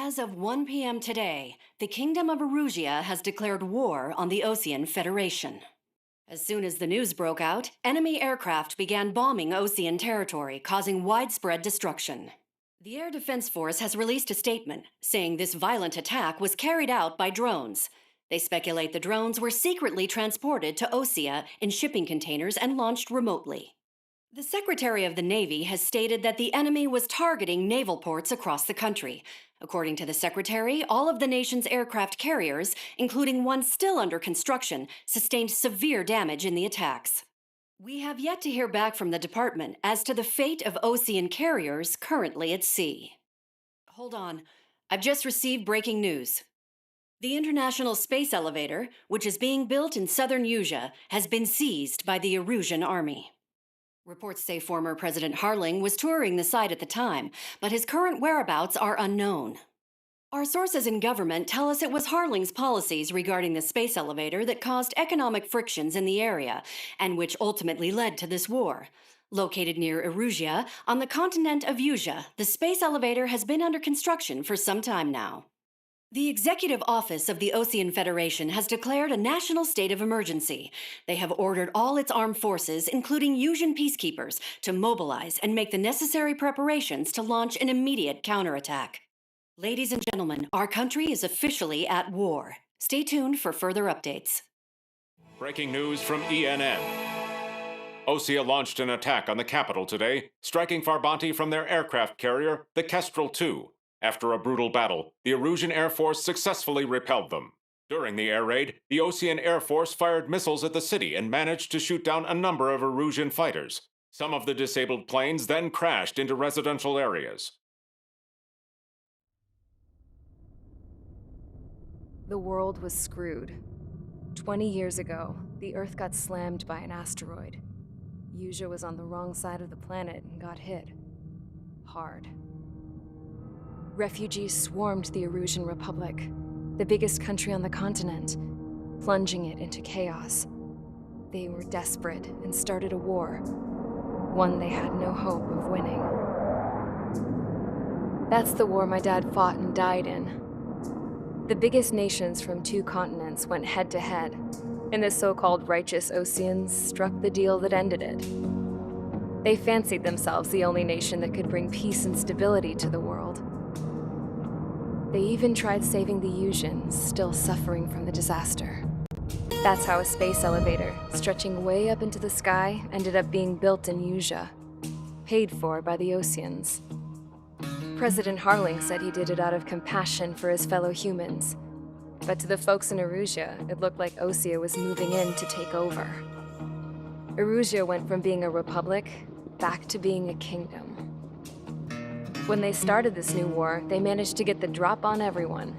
As of 1 p.m. today, the Kingdom of Erusia has declared war on the Osean Federation. As soon as the news broke out, enemy aircraft began bombing Osean territory, causing widespread destruction. The Air Defense Force has released a statement saying this violent attack was carried out by drones. They speculate the drones were secretly transported to Osea in shipping containers and launched remotely. The Secretary of the Navy has stated that the enemy was targeting naval ports across the country. According to the Secretary, all of the nation's aircraft carriers, including one still under construction, sustained severe damage in the attacks. We have yet to hear back from the department as to the fate of Osean carriers currently at sea. Hold on. I've just received breaking news. The International Space Elevator, which is being built in southern Usea, has been seized by the Erusian Army. Reports say former President Harling was touring the site at the time, but his current whereabouts are unknown. Our sources in government tell us it was Harling's policies regarding the space elevator that caused economic frictions in the area, and which ultimately led to this war. Located near Erusia, on the continent of Usea, the space elevator has been under construction for some time now. The Executive Office of the Osean Federation has declared a national state of emergency. They have ordered all its armed forces, including Usian peacekeepers, to mobilize and make the necessary preparations to launch an immediate counterattack. Ladies and gentlemen, our country is officially at war. Stay tuned for further updates. Breaking news from ENN. Osea launched an attack on the capital today, striking Farbanti from their aircraft carrier, the Kestrel II. After a brutal battle, the Erusian Air Force successfully repelled them. During the air raid, the Osean Air Force fired missiles at the city and managed to shoot down a number of Erusian fighters. Some of the disabled planes then crashed into residential areas. The world was screwed. 20 years ago, the Earth got slammed by an asteroid. Usea was on the wrong side of the planet and got hit. Hard. Refugees swarmed the Erusian Republic, the biggest country on the continent, plunging it into chaos. They were desperate and started a war, one they had no hope of winning. That's the war my dad fought and died in. The biggest nations from 2 continents went head-to-head, and the so-called righteous Oseans struck the deal that ended it. They fancied themselves the only nation that could bring peace and stability to the world. They even tried saving the Usians, still suffering from the disaster. That's how a space elevator, stretching way up into the sky, ended up being built in Usea, paid for by the Oseans. President Harling said he did it out of compassion for his fellow humans. But to the folks in Erusia, it looked like Osea was moving in to take over. Erusia went from being a republic back to being a kingdom. When they started this new war, they managed to get the drop on everyone.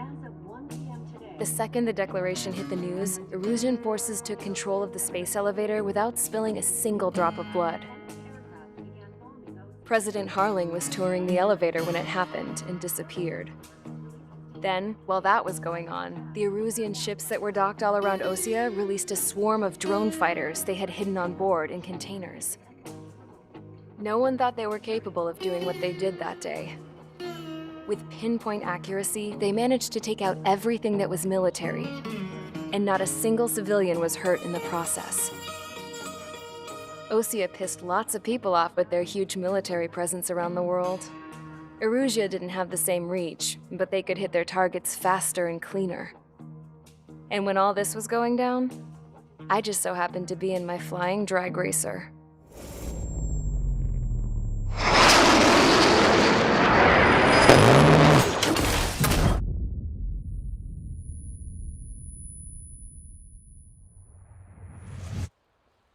As of 1 p.m. today, The second the declaration hit the news, Erusian forces took control of the space elevator without spilling a single drop of blood. President Harling was touring the elevator when it happened and disappeared. Then, while that was going on, the Erusian ships that were docked all around Osea released a swarm of drone fighters they had hidden on board in containers. No one thought they were capable of doing what they did that day. With pinpoint accuracy, they managed to take out everything that was military, and not a single civilian was hurt in the process. Osea pissed lots of people off with their huge military presence around the world. Erusia didn't have the same reach, but they could hit their targets faster and cleaner. And when all this was going down, I just so happened to be in my flying drag racer.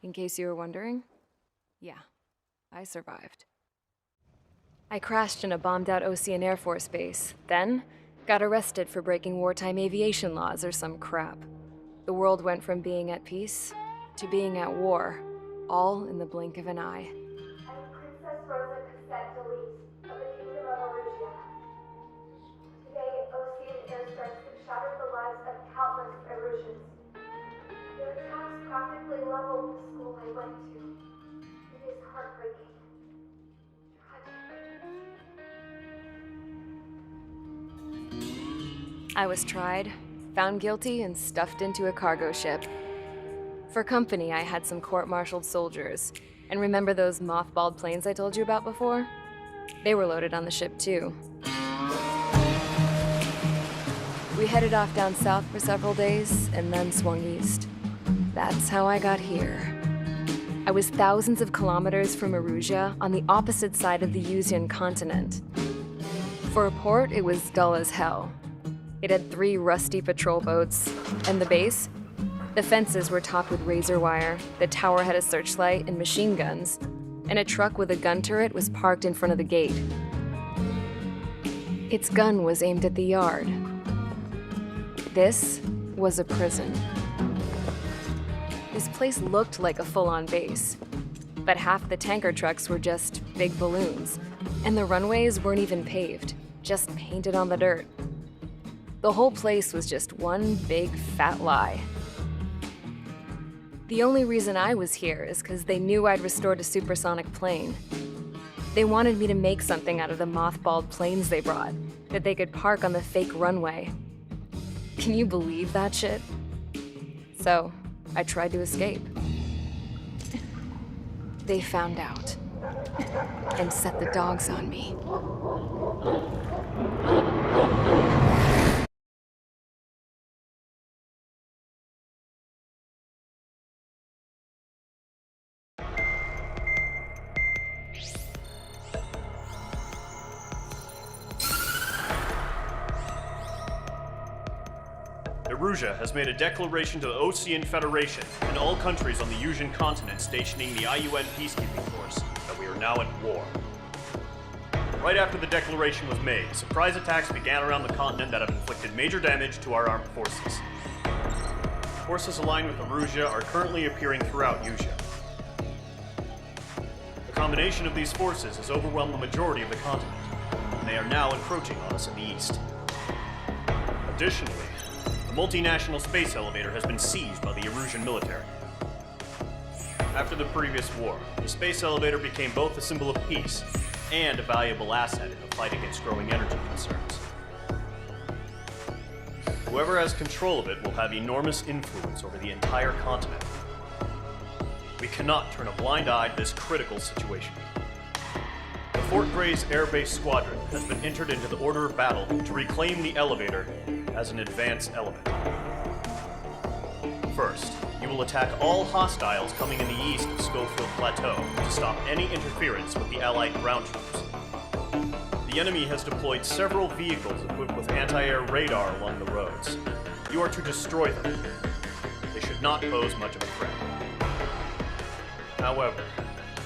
In case you were wondering, yeah, I survived. I crashed in a bombed-out Osean Air Force base, then got arrested for breaking wartime aviation laws or some crap. The world went from being at peace to being at war, all in the blink of an eye. I am Princess Rosa Cassette Delete of the Kingdom of Erusia. Today, Osean airstrikes have shattered the lives of countless Erusians. Their attacks practically leveled the school I went to. It is heartbreaking. Tragic. I was tried, found guilty, and stuffed into a cargo ship. For company, I had some court-martialed soldiers. And remember those mothballed planes I told you about before? They were loaded on the ship too. We headed off down south for several days, and then swung east. That's how I got here. I was thousands of kilometers from Erusia, on the opposite side of the Yuzian continent. For a port, it was dull as hell. It had 3 rusty patrol boats. And the base? The fences were topped with razor wire, the tower had a searchlight and machine guns, and a truck with a gun turret was parked in front of the gate. Its gun was aimed at the yard. This was a prison. This place looked like a full-on base, but half the tanker trucks were just big balloons, and the runways weren't even paved, just painted on the dirt. The whole place was just one big fat lie. The only reason I was here is because they knew I'd restored a supersonic plane. They wanted me to make something out of the mothballed planes they brought, that they could park on the fake runway. Can you believe that shit? So, I tried to escape. They found out and set the dogs on me. Erusia has made a declaration to the Ocean Federation and all countries on the Yuzian continent stationing the IUN peacekeeping force that we are now at war. Right after the declaration was made, surprise attacks began around the continent that have inflicted major damage to our armed forces. Forces aligned with Erusia are currently appearing throughout Yusia. The combination of these forces has overwhelmed the majority of the continent, and they are now encroaching on us in the east. Additionally, the multinational space elevator has been seized by the Erusian military. After the previous war, the space elevator became both a symbol of peace and a valuable asset in the fight against growing energy concerns. Whoever has control of it will have enormous influence over the entire continent. We cannot turn a blind eye to this critical situation. The Fort Gray's Air Base Squadron has been entered into the order of battle to reclaim the elevator as an advanced element. First, you will attack all hostiles coming in the east of Schofield Plateau to stop any interference with the Allied ground troops. The enemy has deployed several vehicles equipped with anti-air radar along the roads. You are to destroy them. They should not pose much of a threat. However,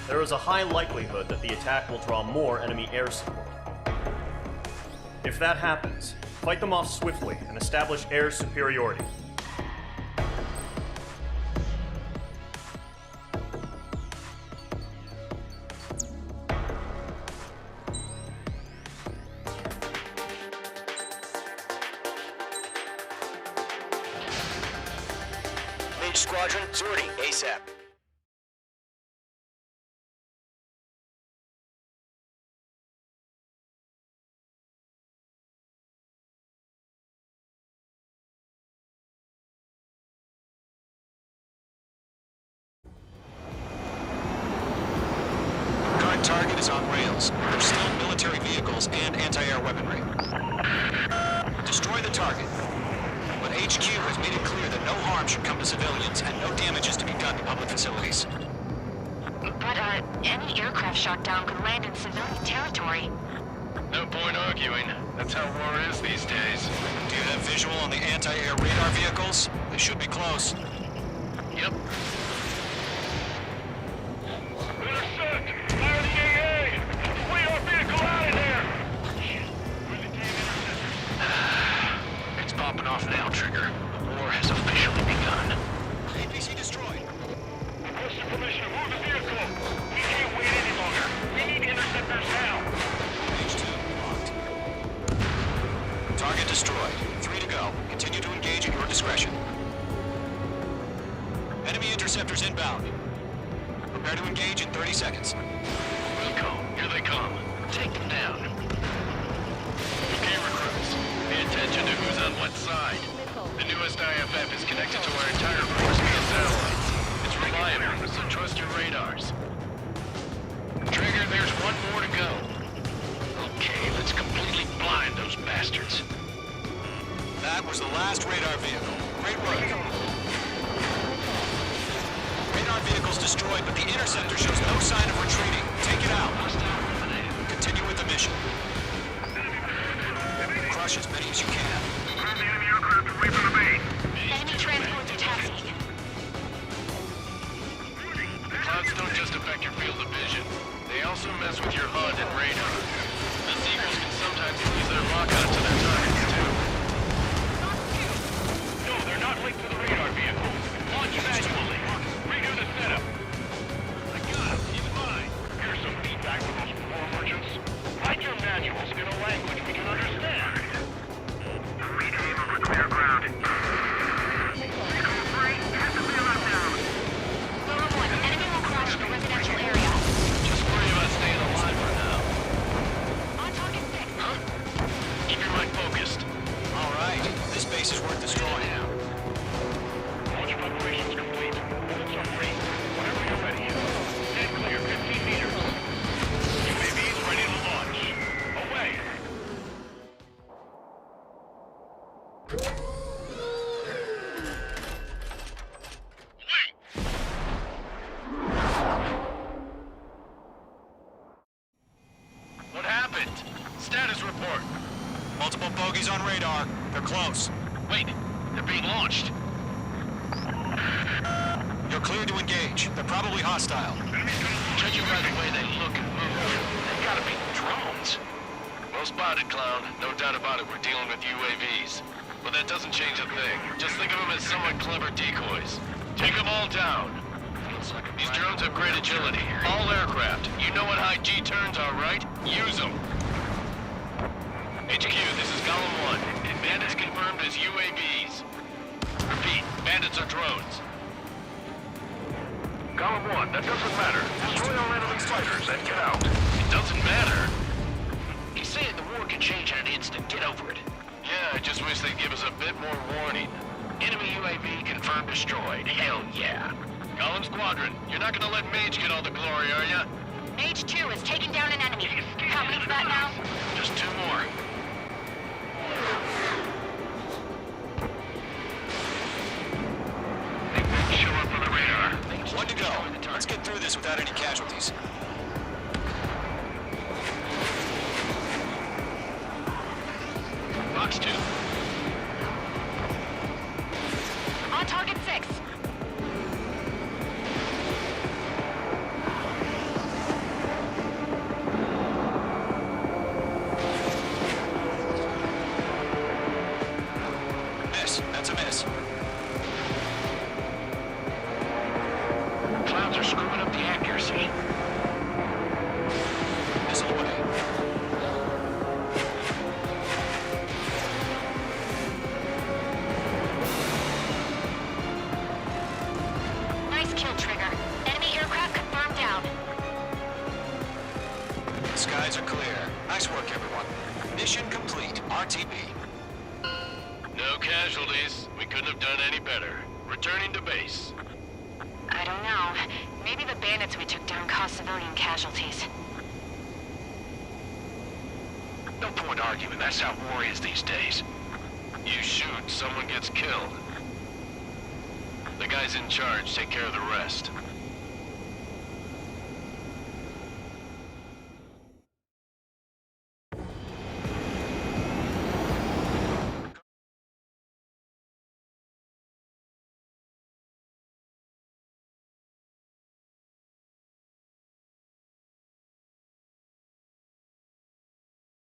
there is a high likelihood that the attack will draw more enemy air support. If that happens, fight them off swiftly and establish air superiority. Mage Squadron, sorting ASAP. Current target is on rails. There's still military vehicles and anti-air weaponry. Destroy the target. But HQ has made it clear that no harm should come to civilians and no damage is to be done to public facilities. But, any aircraft shot down could land in civilian territory. No point arguing. That's how war is these days. Do you have visual on the anti-air radar vehicles? They should be close. Yep. Intercept! Fire the AA! Flee our vehicle out of there! Where's the damn intercept? It's popping off now, Trigger. War has officially begun. APC destroyed. Requesting permission to move the vehicle. We can't wait any longer. We need interceptors now. H2 locked. Target destroyed. 3 to go. Continue to engage at your discretion. Enemy interceptors inbound. Prepare to engage in 30 seconds. Wilco, here they come. Take them down. Okay, recruits. Pay attention to who's on what side. The newest IFF is connected to our entire force via satellites. It's reliable, so trust your radars. Trigger, there's one more to go. Okay, let's completely blind those bastards. That was the last radar vehicle. Great work. Radar vehicle's destroyed, but the interceptor shows no sign of retreating. Take it out. Continue with the mission. Crush as many as you can. Move the enemy aircraft away from the main. Enemy transports are taxiing. The clouds don't just affect your field of vision. They also mess with your HUD and radar. The Seagulls can sometimes use their lock-on to their targets, too. No, they're not linked to the radar vehicles. Launch manually. Redo the setup. I got him. He's mine. Here's some feedback from those war merchants. Write your manuals in a language we can understand. Reclaim over clear ground. Vehicle 3, has to clear up now. Lower 1, enemy will crash in a residential area. Just worry about staying alive for now. On target 6. Huh? Keep your mind focused. All right. This base is worth destroying. Launch preparations complete. Bullets are free. Whenever you're ready. Stand clear, 15 meters. UAVs ready to launch. Away! Wait! What happened? Status report. Multiple bogies on radar. They're close. Wait, they're being launched. You're cleared to engage. They're probably hostile. Judging by the way they look and move, they gotta be drones. Well spotted, Clown. No doubt about it, we're dealing with UAVs. But that doesn't change a thing. Just think of them as somewhat clever decoys. Take them all down. These drones have great agility. All aircraft. You know what high G turns are, right? Use them. HQ, this is Golem 1. Bandits confirmed as UAVs. Repeat, bandits are drones. Golem 1, that doesn't matter. Destroy all enemy fighters and get out. It doesn't matter? He's saying the war can change in an instant. Get over it. Yeah, I just wish they'd give us a bit more warning. Enemy UAV confirmed destroyed. Hell yeah. Golem Squadron, you're not gonna let Mage get all the glory, are ya? Mage 2 is taking down an enemy. How many's that now? Just 2 more. They won't show up on the radar. One to go. Let's get through this without any casualties. Box 2. On target 6. Miss. That's a miss. Clouds are screwing up the accuracy. Missile away. Nice kill, Trigger. Enemy aircraft confirmed down. The skies are clear. Nice work, everyone. Mission complete. RTB. No casualties. We couldn't have done any better. Returning to base. I don't know. Maybe the bandits we took down caused civilian casualties. No point arguing. That's how war is these days. You shoot, someone gets killed. The guys in charge take care of the rest.